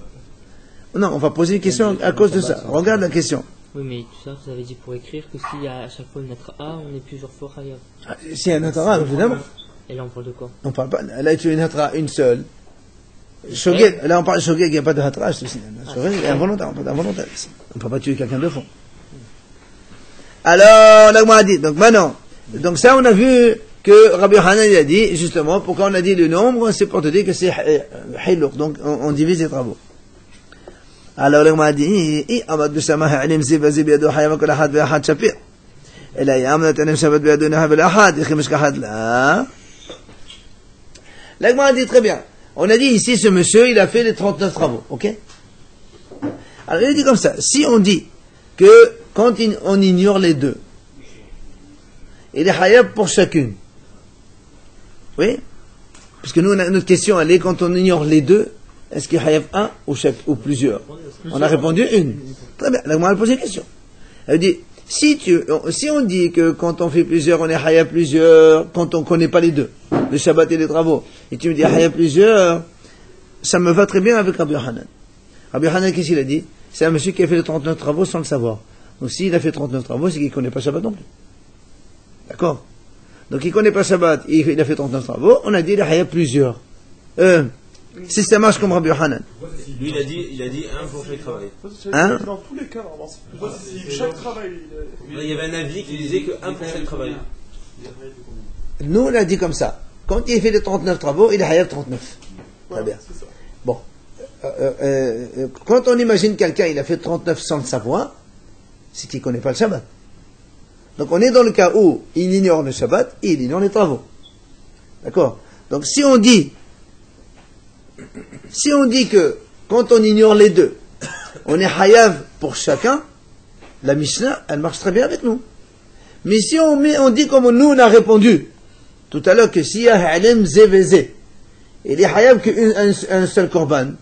Non, on va poser une question à cause de ça. Regarde la question. Oui, mais tout ça, vous avez dit pour écrire que s'il y a à chaque fois une lettre A, on est plusieurs fois Hayav. S'il y a une lettre A, évidemment. Et là, on parle de quoi? On parle pas. Là, tu as une lettre A, une seule. Shogeg, là, on parle de Shogeg, il n'y a pas de hatra. Shogeg, il est involontaire. On parle d'involontaire ici. On ne peut pas tuer quelqu'un de fond. Alors, là, on a dit. Donc, maintenant. Donc, ça, on a vu que Rabbi Yochanan a dit, justement, pourquoi on a dit le nombre, c'est pour te dire que c'est hilour. Donc, on divise les travaux. Alors, on a dit, Amad Bishama ha'alim zibazi biyado hayama kol ahad ve'ahad shapir. Et là, Yamnat anim shabat biyado naha ve'ahad, yichimish kahad là. Là, on a dit très bien. On a dit ici, ce monsieur, il a fait les 39 travaux. Ok? Alors, il dit comme ça. Si on dit que quand on ignore les deux, il est hayab pour chacune. Oui? Parce que nous, notre question, elle est quand on ignore les deux, est-ce qu'il y a hayab un ou plusieurs? On a répondu une. Très bien. Là, on a posé une question. Elle dit, si on dit que quand on fait plusieurs, on est hayab plusieurs, quand on ne connaît pas les deux, le Shabbat et les travaux, et tu me dis hayab plusieurs, ça me va très bien avec Rabbi Yochanan. Rabbi Yochanan, qu'est-ce qu'il a dit? C'est un monsieur qui a fait les 39 travaux sans le savoir. Donc s'il a fait 39 travaux, c'est qu'il ne connaît pas Shabbat non plus. D'accord? Donc il connaît pas Shabbat, il a fait 39 travaux, on a dit il y a plusieurs. Si ça marche comme Rabbi Yochanan. Lui, il a dit un pour chaque travail. Hein? Dans tous les cas, normalement, chaque travail. Il y avait un avis qui disait que un pour chaque travail. Nous, on a dit comme ça. Quand il fait les 39 travaux, il est Hayav 39. Très bien. Bon. Quand on imagine quelqu'un, il a fait 39 sans le savoir, c'est qu'il ne connaît pas le Shabbat. Donc on est dans le cas où il ignore le Shabbat et il ignore les travaux. D'accord? Donc si on dit que quand on ignore les deux, on est Hayav pour chacun, la Mishnah, elle marche très bien avec nous. Mais si on dit comme nous on a répondu tout à l'heure que s'il y a Halem Zévézé, il est Hayav qu'un seul korban,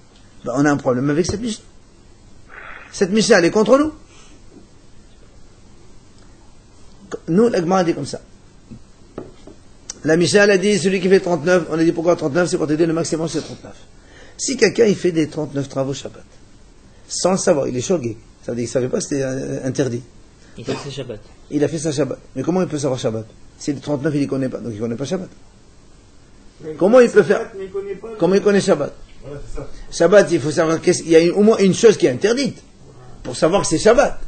ben on a un problème avec cette Mishnah. Cette Mishnah, elle est contre nous. Nous, l'Agma a dit comme ça. La Mishnah, elle a dit, celui qui fait 39, on a dit pourquoi 39, c'est pour te dire le maximum c'est 39. Si quelqu'un, il fait des 39 travaux Shabbat, sans le savoir, il est shogeg, ça veut dire qu'il ne savait pas que c'était interdit. Il fait ses Shabbat. Il a fait sa Shabbat. Mais comment il peut savoir Shabbat? Si les 39, il ne connaît pas, donc il ne connaît pas Shabbat. Comment il peut faire? Comment il connaît Shabbat? Voilà, c'est ça. Shabbat, il faut savoir qu'il y a au moins une chose qui est interdite, pour savoir que c'est Shabbat.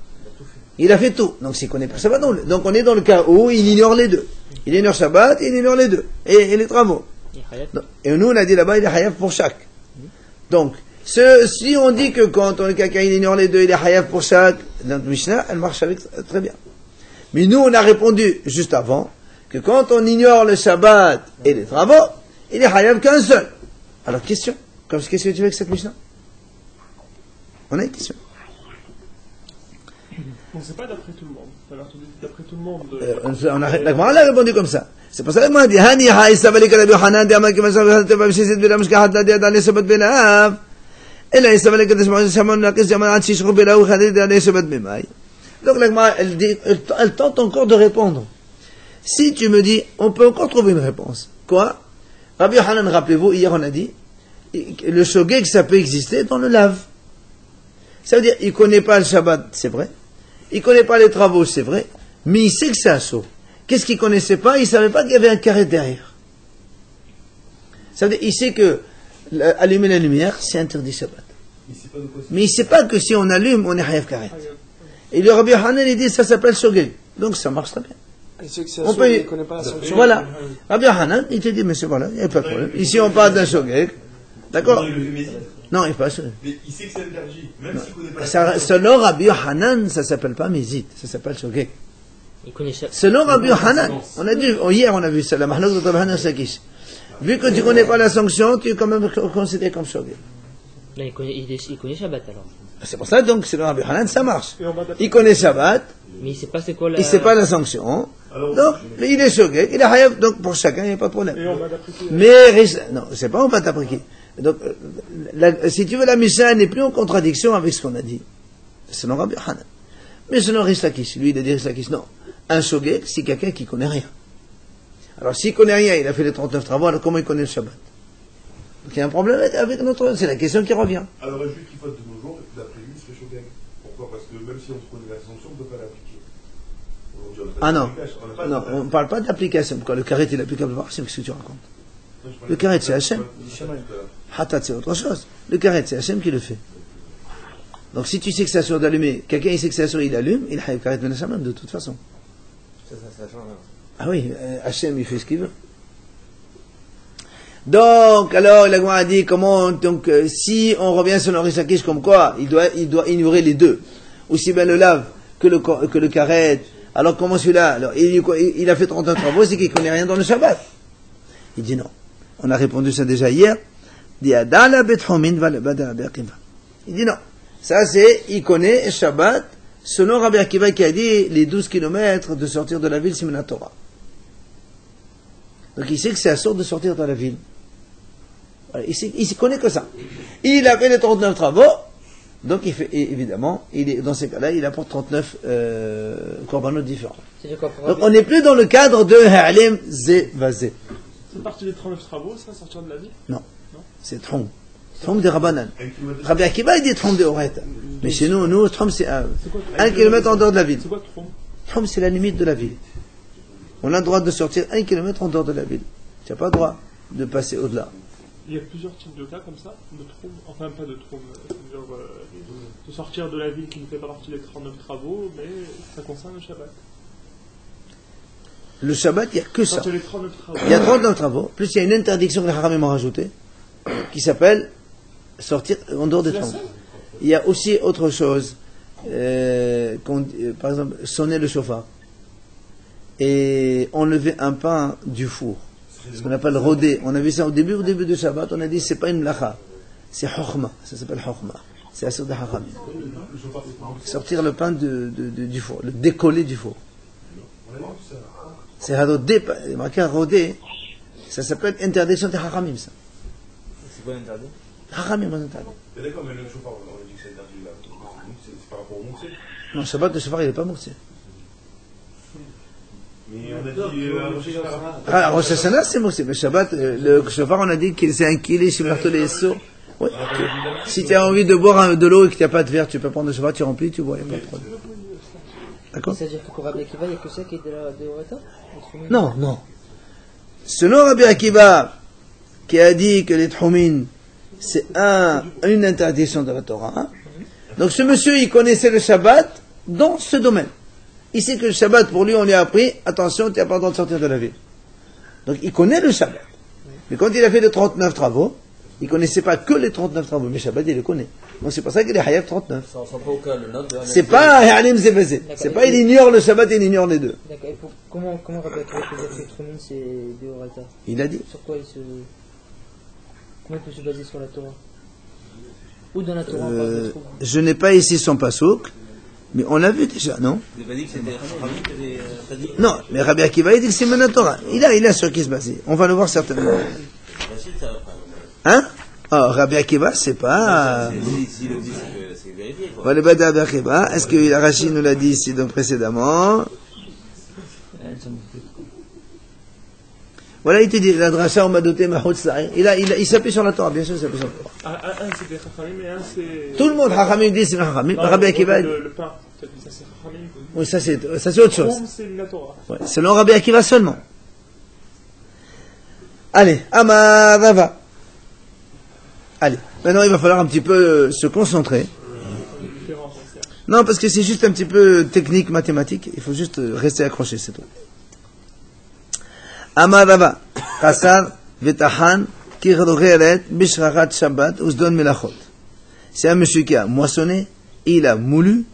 Il a fait tout. Donc s'il ne connaît pas Shabbat, donc on est dans le cas où il ignore les deux. Il ignore Shabbat, il ignore les deux. Et les travaux. Et nous, on a dit là-bas, il est Hayav pour chaque. Donc, si on dit que quand quelqu'un ignore les deux, il est Hayav pour chaque, notre Mishnah, elle marche avec très bien. Mais nous, on a répondu juste avant que quand on ignore le Shabbat et les travaux, il est Hayav qu'un seul. Alors, question. Qu'est-ce que tu veux avec cette Mishnah? On a une question. Donc c'est pas d'après tout le monde. Alors, d'après tout le monde. La Gemara a répondu comme ça. C'est pour ça que moi, dit, Hani haïsa valika Rabbi Yochanan, de Amak, Mashav, Hateva, Bishizit, Bila, Mishkahat, Ladia, Dane, Shabbat, Belav. Et là, haïsa valika, Deshma, Shaman, Nakis, Yaman, Shishru, Belav, Khadir, Dane, Shabbat, Bemai. Donc la Gemara, elle tente encore de répondre. Si tu me dis, on peut encore trouver une réponse. Quoi? Rabbi Yochanan, rappelez-vous, hier on a dit, le shogeg, ça peut exister dans le lave. Ça veut dire, il connaît pas le Shabbat, c'est vrai. Il connaît pas les travaux, c'est vrai. Mais il sait que c'est un saut. Qu'est-ce qu'il connaissait pas? Il savait pas qu'il y avait un carré derrière. Ça veut dire, il sait que allumer la lumière, c'est interdit Shabbat. Mais il sait pas que si on allume, on est Hayav Karet. Et le Rabbi Yochanan, il dit, ça s'appelle shogeg. Donc ça marche très bien. On peut... Il connaît pas la sanction. Voilà. Rabbi Yochanan, il te dit, mais c'est voilà, il n'y a pas de problème. Ici, on parle d'un shogeg. D'accord? Non, il n'est pas sûr. Mais il sait que c'est interdit, même s'il ne connaît pas. Selon Rabbi Yochanan, ça ne s'appelle pas Mézit, ça s'appelle Shogeg. Selon Rabbi Yochanan, on a dit, hier on a vu ça, la Mahlouk de Rabbi Yochanan Sakish. Vu que tu ne connais pas la sanction, tu es quand même considéré comme Shogeg. Là, il connaît Shabbat alors. C'est pour ça donc, selon Rabbi Yochanan, ça marche. Il connaît Shabbat, mais il ne sait pas c'est quoi la... il ne sait pas la sanction, donc il est Shogeg, il est Hayav, donc pour chacun, il n'y a pas de problème. Mais, non, c'est pas on va t'appliquer. Donc, si tu veux, la Mishnah n'est plus en contradiction avec ce qu'on a dit. Selon Rabbi Yochanan. Mais selon Rish Lakish, lui, il a dit Rish Lakish, non. Un shogeg, c'est quelqu'un qui connaît rien. Alors, s'il connaît rien, il a fait les 39 travaux, alors comment il connaît le Shabbat? Donc, il y a un problème avec notre... C'est la question qui revient. Alors, un juif qui faute de nos jours, d'après lui, c'est shogeg. Pourquoi? Parce que même si on connaît la sanction, on ne peut pas l'appliquer. Ah non. Non, on ne parle pas d'application. Pourquoi? Le carré est applicable par Hachem, qu'est-ce que tu racontes? Le carré, c'est Hachem. Hatat, c'est autre chose. Le carré, c'est Hachem qui le fait. Donc si tu sais que c'est sûr d'allumer, quelqu'un il sait que c'est sûr, il allume, il a le carré de Hachem de toute façon. Ah oui, Hachem il fait ce qu'il veut. Donc, alors, la Gemara a dit comment, donc, si on revient sur le Rish Lakish comme quoi, il doit ignorer les deux. Aussi bien le lave que le carré. Alors comment celui-là, alors, il a fait 39 travaux, c'est qu'il connaît rien dans le Shabbat. Il dit non. On a répondu ça déjà hier. Il dit non. Ça c'est, il connaît Shabbat, selon Rabbi Akiva qui a dit les 12 kilomètres de sortir de la ville, c'est Torah. Donc il sait que c'est à sort de sortir de la ville. Voilà, il connaît que ça. Il a fait les 39 travaux, donc il fait, évidemment, dans ces cas-là, il apporte 39 korbanot différents. Donc on n'est plus dans le cadre de Ha'alem Zevazé. C'est partie des 39 travaux, ça, sortir de la ville? Non. C'est Trom. Trom de Rabbanan. Rabbi Akiva, il dit Trom de Horet. Mais chez nous, Trom, c'est 1 kilomètre en dehors de la ville. C'est quoi Trom? Trom, c'est la limite de la ville. on a le droit de sortir 1 kilomètre en dehors de la ville. Tu n'as pas le droit de passer au-delà. Il y a plusieurs types de cas comme ça, de troum, enfin pas de troum, de sortir de la ville qui ne fait pas partie des 39 travaux, mais ça concerne le Shabbat. Le Shabbat, il n'y a que ça. Quand il y a les 39 travaux. Il y a 39 travaux, plus il y a une interdiction que les Haramim ont rajoutée, qui s'appelle sortir en dehors des travaux. Il y a aussi autre chose, par exemple, sonner le chauffard et enlever un pain du four. Ce qu'on appelle rodé. On a vu ça au début du Shabbat, on a dit c'est pas une mlacha, c'est chokhma, ça s'appelle chokhma. C'est assur de haram. Sortir le pain du four, le décoller du four. C'est rodé, marqué rodé, ça s'appelle interdiction de haramim, ça. C'est quoi l'interdit? Haramim, on interdit. Mais d'accord, mais le chauffard, on a dit que c'est interdit là. C'est par rapport au moukse. Non, Shabbat, le chauffard, il n'est pas moukse. Mais on a dit Ah, Rosh Hashanah, c'est moukse. Mais Shabbat, le chauffard, on a dit que c'est un kili sur les seaux. Ouais. Si tu as envie de boire de l'eau et que tu n'as pas de verre, tu peux prendre le Shabbat, tu remplis, tu bois, il n'y a pas de problème. D'accord? C'est-à-dire que pour Rabbi Akiva, il n'y a que ça qui est de Horata? Non, non. Selon Rabbi Akiva, qui a dit que les Tchoumin, c'est une interdiction de la Torah. Hein? Donc ce monsieur, il connaissait le Shabbat dans ce domaine. Il sait que le Shabbat, pour lui, on lui a appris, attention, tu n'as pas le droit de sortir de la ville. Donc il connaît le Shabbat. Mais quand il a fait les 39 travaux, il ne connaissait pas que les 39 travaux, mais Shabbat, il le connaît. Donc c'est pour ça qu'il est Hayav 39. Ça ressemble pas au cas, le note de C'est pas Halim Zebezé. C'est pas il ignore le Shabbat et il ignore les deux. D'accord, et comment Rabbi Akiva peut dire que tout le monde c'est de Horata? Il a dit. Sur quoi il se... Comment il peut se baser sur la Torah? Ou dans la Torah on parle de trouve? Je n'ai pas ici son pasouk, mais on l'a vu déjà, non? Vous n'avez pas dit que c'était Rami qui avait interdit? Non, mais Rabbi Akiva, il dit que c'est Menatora. Il a sur qui se baser. On va le voir certainement. Rachid, ça va pas. Hein? Oh, Rabbi Akiva, c'est pas... S'il le dit, c'est vérifié, quoi. Voilà, Rabbi Akiva. Est-ce que Rachid nous l'a dit ici donc précédemment? Voilà, il te dit, la dracha, on m'a doté ma haute sa'i. Il s'appuie sur la Torah, bien sûr, il s'appuie sur la Torah. Un c'est des Chachamim et un c'est... Tout le monde, Chachamim dit c'est Chachamim. Rabbi Akiva... Le pain, ça c'est Chachamim. Oui, ça c'est autre chose. Troum, c'est la Torah. Ouais, selon Rabbi Akiva seulement. Allez, Amar Rava. Allez, maintenant il va falloir un petit peu se concentrer. Non, parce que c'est juste un petit peu technique, mathématique. Il faut juste rester accroché, c'est tout. Amar Rava. Kasar vetahan kirogeret bishrachat Shabbat uzdon melachot. C'est un monsieur qui a moissonné, il a moulu,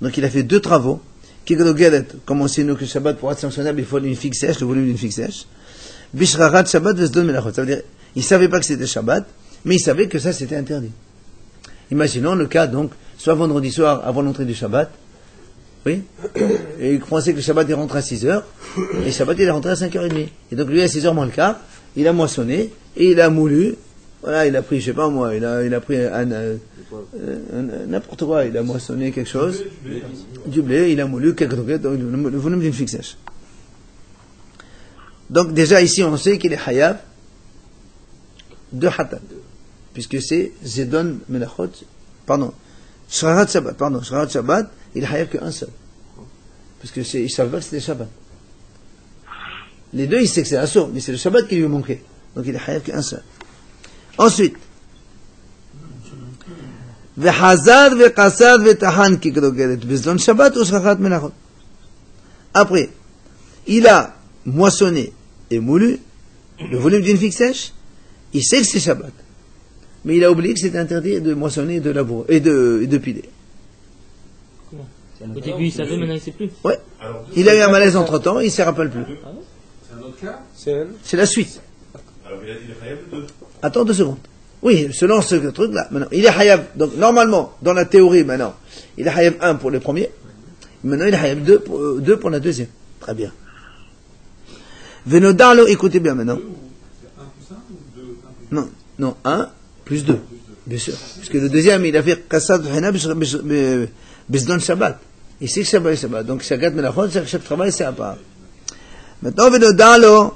donc il a fait 2 travaux. Kirogeret, comme on sait nous que Shabbat pour être sanctionnable, il faut une figue sèche, le volume d'une figue sèche. Bishrachat Shabbat uzdon melachot. Ça veut dire, il savait pas que c'était Shabbat, mais il savait que ça c'était interdit. Imaginons le cas donc, soit vendredi soir avant l'entrée du Shabbat, oui, et il pensait que le Shabbat il rentre à 6h, et le Shabbat il est rentré à 5h30. Et donc lui à 6h moins le quart, il a moissonné, et il a moulu, voilà, il a pris, je sais pas moi, il a pris n'importe quoi, il a moissonné quelque chose, du blé, il a moulu quelques trucs, le volume d'une figue sèche. Donc déjà ici on sait qu'il est Hayav de Hatan, puisque c'est Zedon Melachot, Shrarat Shabbat, il est Hayav qu'un seul. Parce que il ne savait pas que c'était Shabbat. Les deux, il sait que c'est Assur, mais c'est le Shabbat qui lui manquait. Donc il est Hayav qu'un seul. Ensuite, V'hazad v'kasad v'tahan ki grogeret b'zdon Shabbat ou Shrarat Melachot. Après, il a moissonné et moulu le volume d'une figue sèche, il sait que c'est Shabbat. Mais il a oublié que c'était interdit de moissonner, de labourer et de piler. Au début il savait, maintenant il ne sait plus. Ouais. Il a eu un malaise entre temps, il ne se rappelle plus. C'est un autre cas? C'est la suite. Alors il a dit le Hayav de 2. Attends 2 secondes. Oui, selon ce truc-là, maintenant, il est Hayav. Donc normalement, dans la théorie maintenant, il est Hayav 1 pour le premier. Maintenant il est Hayav 2 pour la deuxième. Très bien. Venodalo, écoutez bien maintenant. Non, 1 plus 2, bien sûr. Parce que le deuxième, il a fait Kassad Hena Bizdon Shabbat. Il sait que Shabbat est Shabbat. Donc chaque melachot, chaque travail, c'est à part. Maintenant, Venodalo,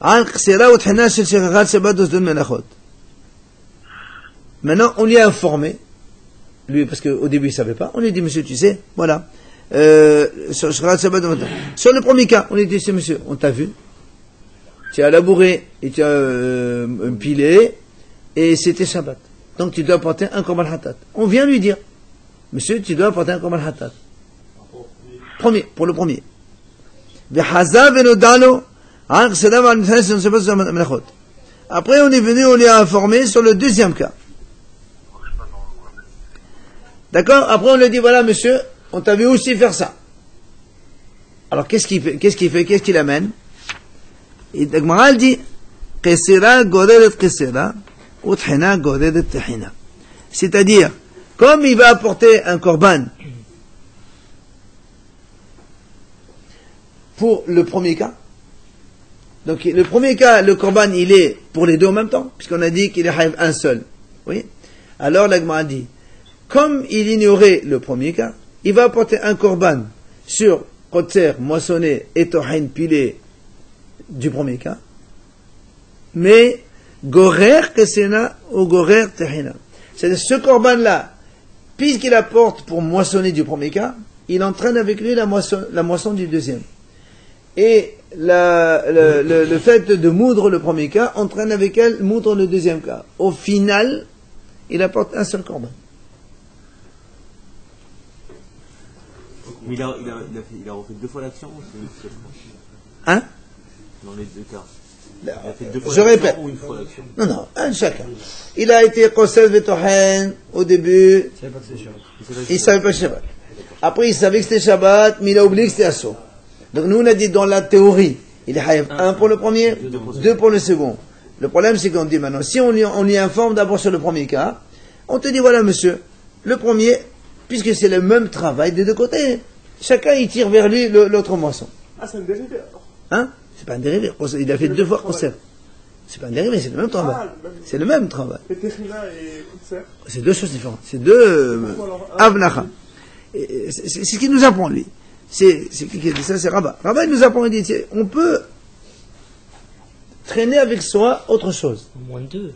Al Ksera ou Hena Shel Shekhat Shabbat Bizdon Melachot. Maintenant, on lui a informé, lui, parce qu'au début, il ne savait pas, on lui a dit, monsieur, tu sais, voilà, sur le premier cas, on lui dit, c'est monsieur, on t'a vu, tu as labouré et tu as pilé, et c'était Shabbat. Donc tu dois apporter un korban hatat. On vient lui dire, monsieur, tu dois apporter un korban hatat. Pour le premier. Après, on est venu, on lui a informé sur le deuxième cas. D'accord? Après, on lui dit, voilà, monsieur, on t'a vu aussi faire ça. Alors, qu'est-ce qu'il fait? Qu'est-ce qu'il amène? Et Dagmaral dit, Qisira goredet qisira, uthina goredet tahina. C'est-à-dire, comme il va apporter un korban pour le premier cas, donc le premier cas, le korban, il est pour les deux en même temps, puisqu'on a dit qu'il est un seul. Oui? Alors, l'Agma dit, comme il ignorait le premier cas, il va apporter un korban sur kotser, moissonné et tohin pilé du premier cas, mais gorer kesena ou gorer tehina. C'est-à-dire, ce korban-là, puisqu'il apporte pour moissonner du premier cas, il entraîne avec lui la moisson du deuxième. Et le fait de moudre le premier cas entraîne avec elle moudre le deuxième cas. Au final, il apporte un seul korban. Mais il a refait deux fois l'action ou c'est une seule fois? Hein? Dans les deux cas. Il a fait deux fois Je répète. ou une fois l'action? Non, un chacun. Il a été Kosel Vetohen au début. Il savait pas que c'était Shabbat. Après, il savait que c'était Shabbat, mais il a oublié que c'était Assour. Donc, nous, on a dit dans la théorie, il est Haïf 1 pour le premier, 2 pour le second. Le problème, c'est qu'on dit maintenant, si on lui informe d'abord sur le premier cas, on te dit, voilà, monsieur, le premier, puisque c'est le même travail des deux côtés, chacun, il tire vers lui l'autre moisson. Ah, c'est un dérivé alors. Hein? C'est pas un dérivé. Il a fait deux fois Kosel. C'est pas un dérivé, c'est le même travail. C'est le même travail. Et Techina et Kotser. C'est deux choses différentes. C'est deux Avnacha. C'est ce qu'il nous apprend, lui. C'est qui qui a dit ça? C'est Rabat. Rabat, il nous apprend, il dit, on peut traîner avec soi autre chose. Au moins deux.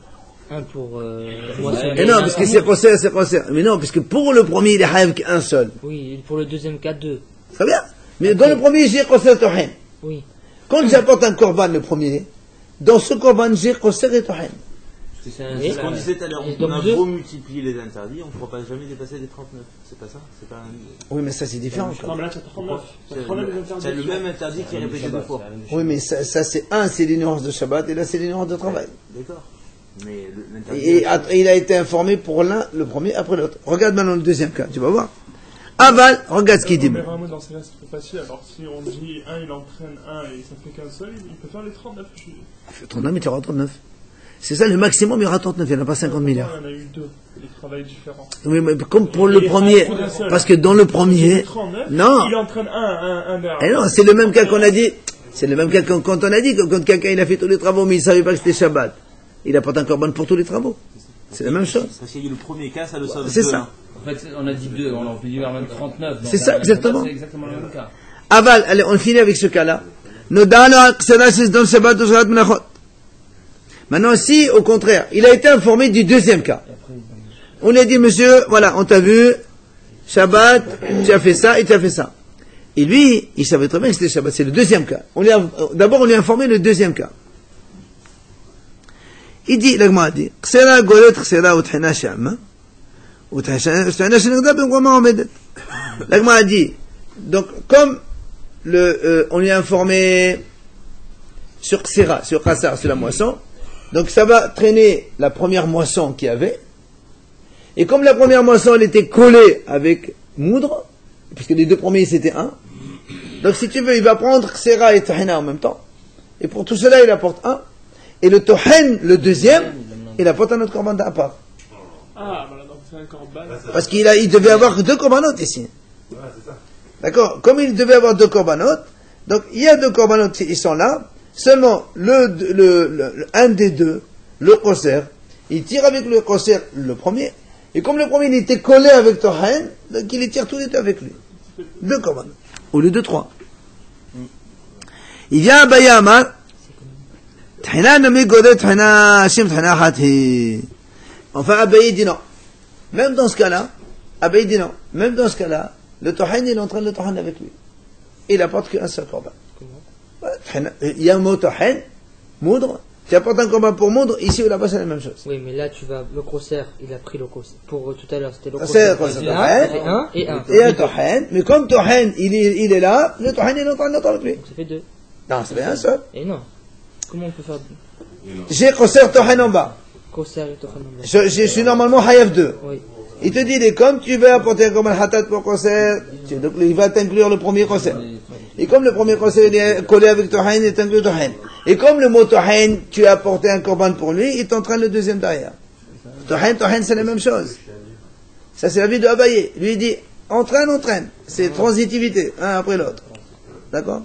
Un pour Et non, parce que c'est Kosser, c'est Kosser. Mais non, parce que pour le premier, il est Haïm qu'un seul. Oui, pour le deuxième cas, deux. Très bien. Mais dans le premier, j'ai Kosser Tohen. Oui. Quand j'apporte un korban, le premier, dans ce korban, j'ai Kosser et Tohen. C'est ce qu'on disait tout à l'heure. On a beau multiplier les interdits, on ne pourra pas jamais dépasser les 39. C'est pas ça? C'est pas un... Oui, mais ça, c'est différent. Non, mais là, tu as 39. Tu as 39 des interdits. C'est le même interdit qui est répété deux fois. Oui, mais ça c'est c'est l'ignorance de Shabbat, et là, c'est l'ignorance de travail. D'accord. Mais l'interdit... Et il a été informé pour l'un, le premier, après l'autre. Regarde maintenant le deuxième cas, tu vas voir. Aval, regarde ce qu'il dit. Mais vraiment, dans ces cas, c'est trop facile. Alors, si on dit un, il entraîne un et ça fait qu'un seul, il peut faire les 39. Il fait 39, mais tu auras 39. C'est ça, le maximum, il y aura 39, il n'y en a pas 50 milliards. Il y en a eu deux, des travails différents. Oui, mais comme pour le premier, parce que dans le premier, 39, non. Il entraîne un derrière. Eh non, c'est le même cas qu'on a dit, c'est le même cas quand on a dit que quand quelqu'un il a fait tous les travaux, mais il ne savait pas que c'était Shabbat, il apporte un korban pour tous les travaux. C'est la même chose. Parce qu'il y a eu le premier cas, ça le sauve. C'est ça. En fait, on a dit deux, on a dit même 39. C'est ça, exactement. C'est exactement le même cas. Aval, allez, on finit avec ce cas-là. Maintenant, si, au contraire, il a été informé du deuxième cas. On lui a dit, monsieur, voilà, on t'a vu, Shabbat, tu as fait ça et tu as fait ça. Et lui, il savait très bien que c'était Shabbat, c'est le deuxième cas. D'abord, on lui a informé le deuxième cas. Il dit, l'agma a dit, l'agma a dit, donc, comme on lui a informé sur Ksera, sur Kassar, sur la moisson, donc ça va traîner la première moisson qu'il y avait, et comme la première moisson, elle était collée avec moudre, puisque les deux premiers c'était un, donc si tu veux, il va prendre Ksera et Tahina en même temps, et pour tout cela, il apporte un, et le Tohen, le deuxième, il apporte un autre korban à part. Ah, voilà, donc c'est un korban. Parce qu'il devait avoir deux korbanot ici. Ouais, c'est ça. D'accord? Comme il devait avoir deux korbanot, donc il y a deux korbanot, ils sont là, seulement un des deux, le Kosser, il tire avec le Kosser le premier, et comme le premier il était collé avec Tohen, donc il les tire tous les deux avec lui. Deux korbanot, au lieu de trois. Il vient à Bayama, enfin, Abaye dit non. Même dans ce cas-là, Le Tohen, il est en train de le Tohen avec lui. Il apporte qu'un seul corban. Il y a un mot Tohen, moudre. Tu apportes un corban pour moudre, ici ou là-bas, c'est la même chose. Oui, mais là, tu vas, le grosser, il a pris le grosser. Pour tout à l'heure, c'était le grosser. Et un Tohen. Mais comme Tohen, il est là, le Tohen, il est en train de l'entendre avec lui. Donc ça fait deux. Non, ça fait un seul. Et non. Comment on peut faire deux? J'ai grosser Tohen en bas. Grosser et Tohen en bas. Je suis normalement Hayaf 2. Oui. Il te dit, comme tu veux apporter un corban hatat pour grosser, donc il va t'inclure le premier grosser. Et comme le premier grosser est collé avec Tohen, il t'inclut Tohen. Et comme le mot Tohen, tu as apporté un corban pour lui, il t'entraîne le deuxième derrière. Tohen, c'est la même chose. Ça, c'est la vie de Abaye. Lui, il dit, entraîne. C'est transitivité, un après l'autre. D'accord?